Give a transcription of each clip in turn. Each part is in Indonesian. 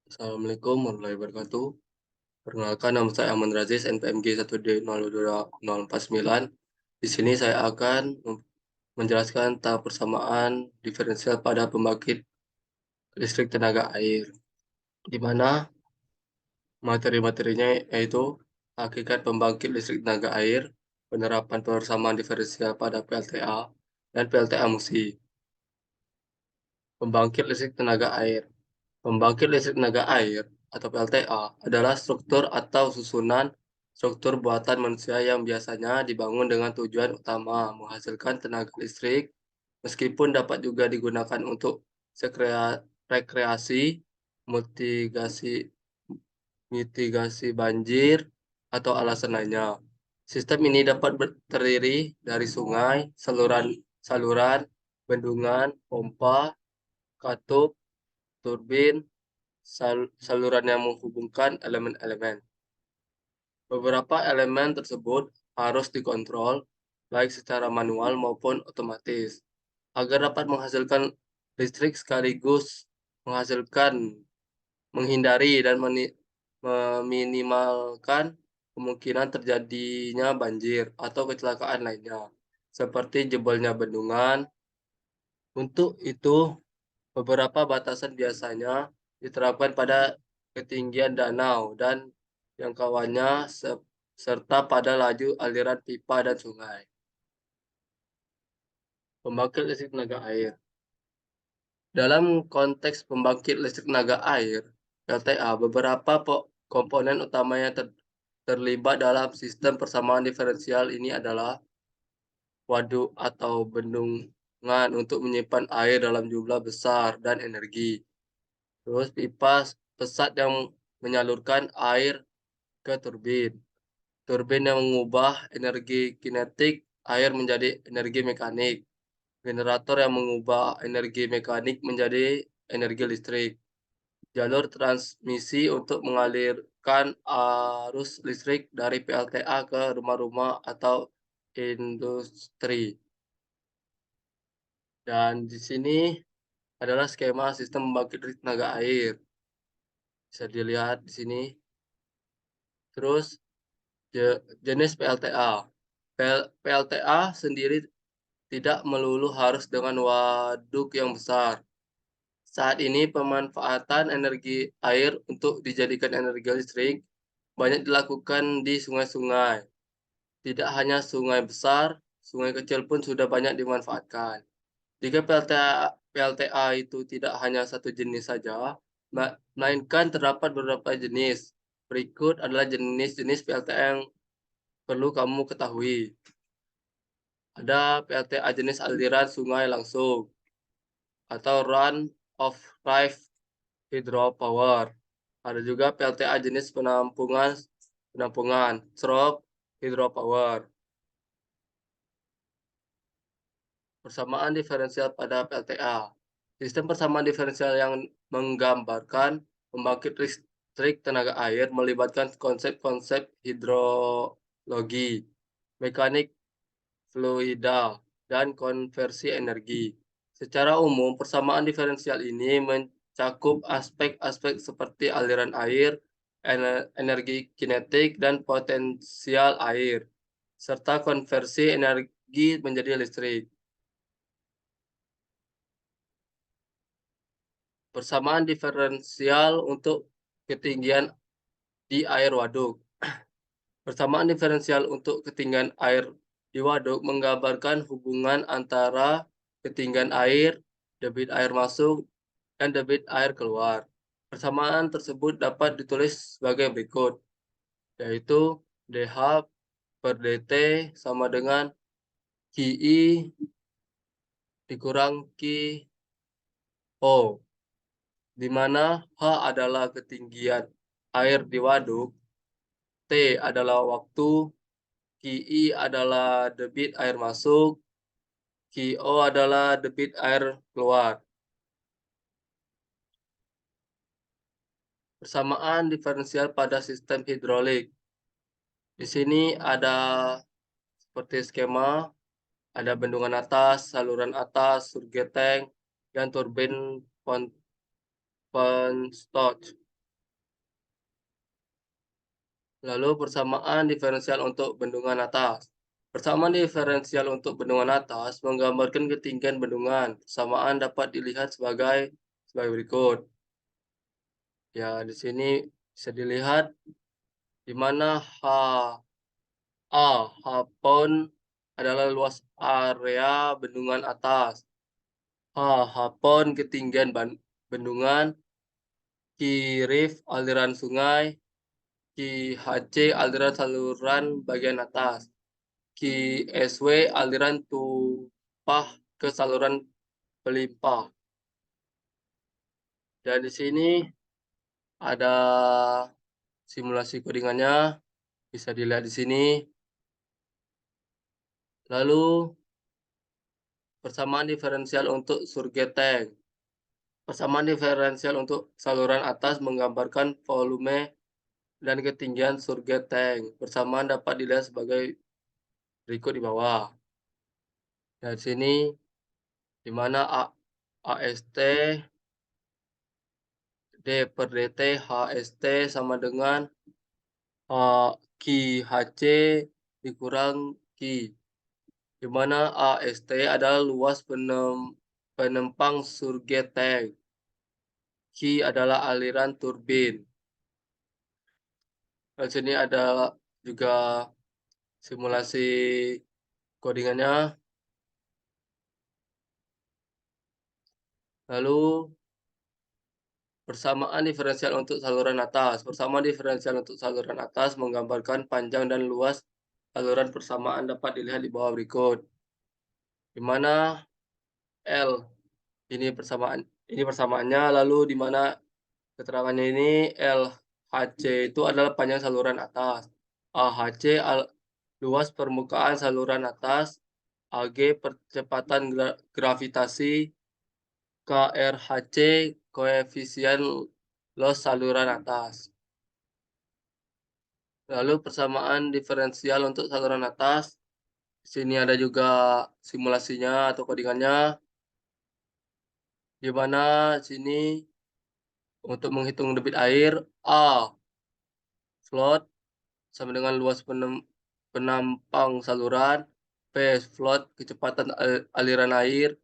Assalamualaikum warahmatullahi wabarakatuh. Perkenalkan, nama saya Aman Razis, NPMG 1D02049. Di sini saya akan menjelaskan tahap persamaan diferensial pada pembangkit listrik tenaga air, di mana materi-materinya yaitu hakikat pembangkit listrik tenaga air, penerapan persamaan diferensial pada PLTA, dan PLTA musi. Pembangkit listrik tenaga air. Pembangkit listrik tenaga air atau PLTA adalah struktur atau susunan struktur buatan manusia yang biasanya dibangun dengan tujuan utama menghasilkan tenaga listrik, meskipun dapat juga digunakan untuk rekreasi, mitigasi, mitigasi banjir, atau alasan lainnya. Sistem ini dapat terdiri dari sungai, saluran, bendungan, pompa, katup, turbin, saluran yang menghubungkan elemen-elemen. Beberapa elemen tersebut harus dikontrol, baik secara manual maupun otomatis, agar dapat menghasilkan listrik sekaligus menghasilkan, menghindari dan meminimalkan kemungkinan terjadinya banjir atau kecelakaan lainnya, seperti jebolnya bendungan. Untuk itu, beberapa batasan biasanya diterapkan pada ketinggian danau dan jangkauannya serta pada laju aliran pipa dan sungai. Pembangkit listrik tenaga air. Dalam konteks pembangkit listrik tenaga air, (PLTA), beberapa komponen utama yang terlibat dalam sistem persamaan diferensial ini adalah waduk atau bendungan untuk menyimpan air dalam jumlah besar dan energi. Terus pipa pesat yang menyalurkan air ke turbin. Turbin yang mengubah energi kinetik air menjadi energi mekanik. Generator yang mengubah energi mekanik menjadi energi listrik. Jalur transmisi untuk mengalirkan arus listrik dari PLTA ke rumah-rumah atau industri. Dan di sini adalah skema sistem pembangkit listrik tenaga air. Bisa dilihat di sini. Terus jenis PLTA. PLTA sendiri tidak melulu harus dengan waduk yang besar. Saat ini pemanfaatan energi air untuk dijadikan energi listrik banyak dilakukan di sungai-sungai. Tidak hanya sungai besar, sungai kecil pun sudah banyak dimanfaatkan. Jika PLTA itu tidak hanya satu jenis saja, melainkan terdapat beberapa jenis. Berikut adalah jenis-jenis PLTA yang perlu kamu ketahui. Ada PLTA jenis aliran sungai langsung atau run of river hydropower. Ada juga PLTA jenis penampungan stroke hydropower. Persamaan diferensial pada PLTA. Sistem persamaan diferensial yang menggambarkan pembangkit listrik tenaga air melibatkan konsep-konsep hidrologi, mekanik fluida, dan konversi energi. Secara umum, persamaan diferensial ini mencakup aspek-aspek seperti aliran air, energi kinetik, dan potensial air, serta konversi energi menjadi listrik. Persamaan diferensial untuk ketinggian di air waduk. Persamaan diferensial untuk ketinggian air di waduk menggambarkan hubungan antara ketinggian air, debit air masuk, dan debit air keluar. Persamaan tersebut dapat ditulis sebagai berikut, yaitu DH per DT sama dengan QI dikurang QO, di mana H adalah ketinggian air di waduk, T adalah waktu, QI adalah debit air masuk, QO adalah debit air keluar. Persamaan diferensial pada sistem hidrolik. Di sini ada seperti skema, ada bendungan atas, saluran atas, surgeteng, dan turbin penstot. Lalu persamaan diferensial untuk bendungan atas. Persamaan diferensial untuk bendungan atas menggambarkan ketinggian bendungan. Persamaan dapat dilihat sebagai berikut. Ya, di sini bisa dilihat di mana H pon adalah luas area bendungan atas. H pon ketinggian bendungan, Rif aliran sungai, HC aliran saluran bagian atas, SW aliran tumpah ke saluran pelimpah. Dan di sini ada simulasi codingannya, bisa dilihat di sini. Lalu persamaan diferensial untuk surget tank. Persamaan diferensial untuk saluran atas menggambarkan volume dan ketinggian surget tank. Persamaan dapat dilihat sebagai berikut di bawah. Dari sini di mana AST D per DT HST sama dengan HC dikurang di mana AST adalah luas penempang surget tank. Adalah aliran turbin. Dan sini ada juga simulasi codingannya. Lalu persamaan diferensial untuk saluran atas. Persamaan diferensial untuk saluran atas menggambarkan panjang dan luas saluran persamaan dapat dilihat di bawah berikut. Di mana L ini persamaannya, lalu di mana keterangannya ini LHC itu adalah panjang saluran atas. AHC luas permukaan saluran atas, AG percepatan gravitasi, KRHC koefisien loss saluran atas. Lalu persamaan diferensial untuk saluran atas. Di sini ada juga simulasinya atau codingannya. Di mana sini untuk menghitung debit air, A float sama dengan luas penampang saluran, P float kecepatan aliran air,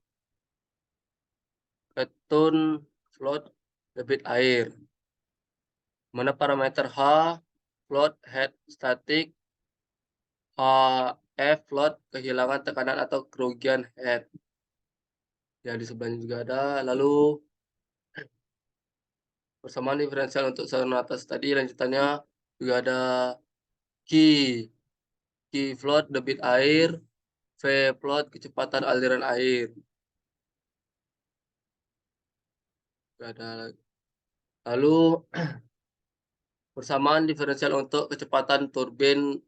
Tun float debit air. Mana parameter H float head static, HF float kehilangan tekanan atau kerugian head. Ya, di sebelahnya juga ada. Lalu persamaan diferensial untuk saluran atas tadi lanjutannya juga ada Q float debit air, V float kecepatan aliran air. Lalu persamaan diferensial untuk kecepatan turbin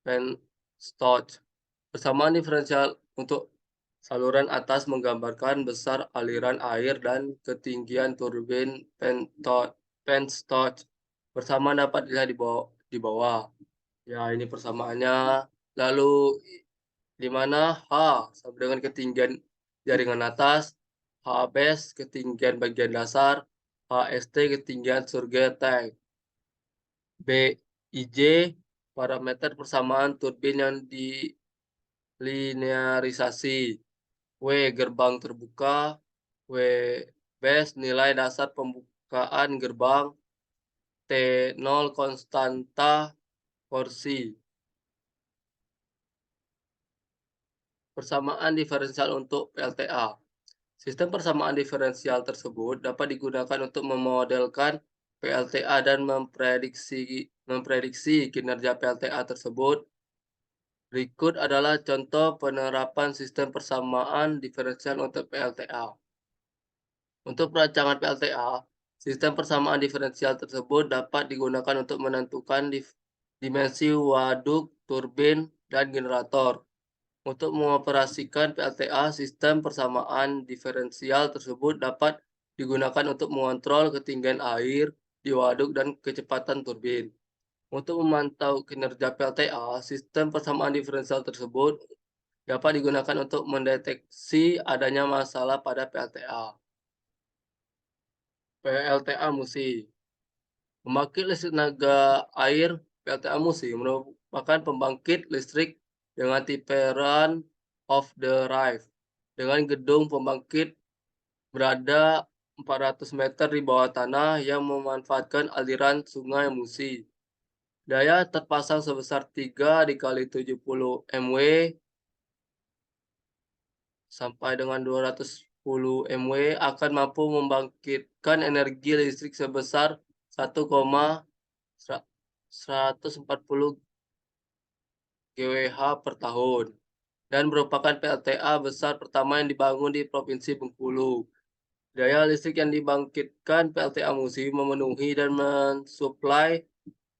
penstock. Persamaan diferensial untuk saluran atas menggambarkan besar aliran air dan ketinggian turbin penstock. Persamaan dapat dilihat di bawah. Ya, ini persamaannya. Lalu di mana H sama dengan ketinggian jaringan atas, H base ketinggian bagian dasar, HST ketinggian surget tank, BIJ parameter persamaan turbin yang dilinearisasi, W gerbang terbuka, W base nilai dasar pembukaan gerbang, T0 konstanta porsi. Persamaan diferensial untuk PLTA. Sistem persamaan diferensial tersebut dapat digunakan untuk memodelkan PLTA dan memprediksi kinerja PLTA tersebut. Berikut adalah contoh penerapan sistem persamaan diferensial untuk PLTA. Untuk perancangan PLTA, sistem persamaan diferensial tersebut dapat digunakan untuk menentukan dimensi waduk, turbin, dan generator. Untuk mengoperasikan PLTA, sistem persamaan diferensial tersebut dapat digunakan untuk mengontrol ketinggian air di waduk dan kecepatan turbin. Untuk memantau kinerja PLTA, sistem persamaan diferensial tersebut dapat digunakan untuk mendeteksi adanya masalah pada PLTA. PLTA musi. Pembangkit listrik tenaga air PLTA Musi merupakan pembangkit listrik dengan tipe Run of the Rive, dengan gedung pembangkit berada 400 meter di bawah tanah yang memanfaatkan aliran Sungai Musi. Daya terpasang sebesar 3 dikali 70 MW sampai dengan 210 MW akan mampu membangkitkan energi listrik sebesar 1,140 GWh per tahun dan merupakan PLTA besar pertama yang dibangun di Provinsi Bengkulu. Daya listrik yang dibangkitkan PLTA Musi memenuhi dan mensuplai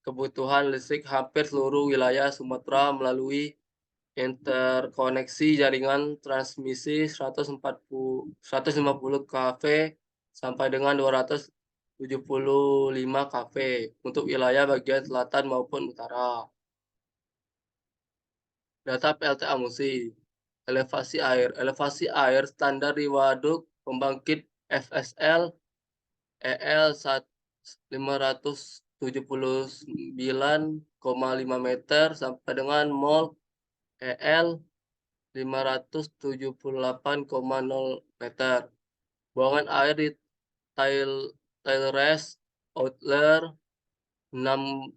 kebutuhan listrik hampir seluruh wilayah Sumatera melalui interkoneksi jaringan transmisi 150 kV sampai dengan 275 kV untuk wilayah bagian selatan maupun utara. Data PLTA Musi. Elevasi air standar di waduk pembangkit FSL EL 579,5 meter sampai dengan mol EL 578,0 meter. Buangan air di Tailres Outler 62,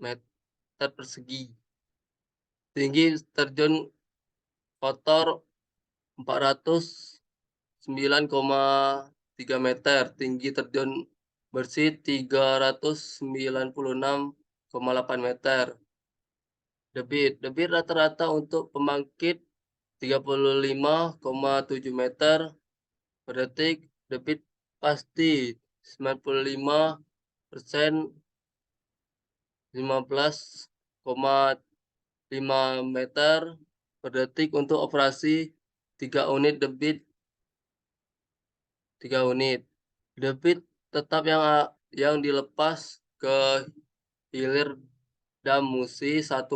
meter persegi. Tinggi terjun kotor 409,3 meter. Tinggi terjun bersih 396,8 meter. Debit rata-rata untuk pembangkit 35,7 meter per detik. Debit pasti 95% 15,5 meter per detik untuk operasi 3 unit debit 3 unit. Debit tetap yang dilepas ke hilir dam Musi 1,1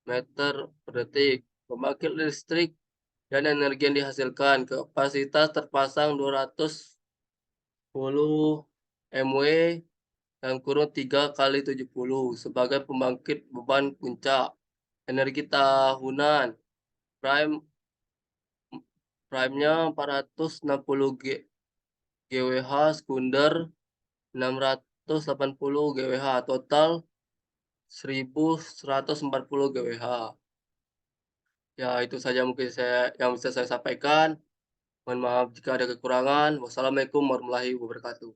meter per detik. Pembangkit listrik dan energi yang dihasilkan. Kapasitas terpasang 210 MW dalam kurun 3 kali 70 sebagai pembangkit beban puncak. Energi tahunan prime prime-nya 460 GWh, sekunder 680 GWh, total 1.140 GWh. Ya, itu saja mungkin yang bisa saya sampaikan. Mohon maaf jika ada kekurangan. Wassalamualaikum warahmatullahi wabarakatuh.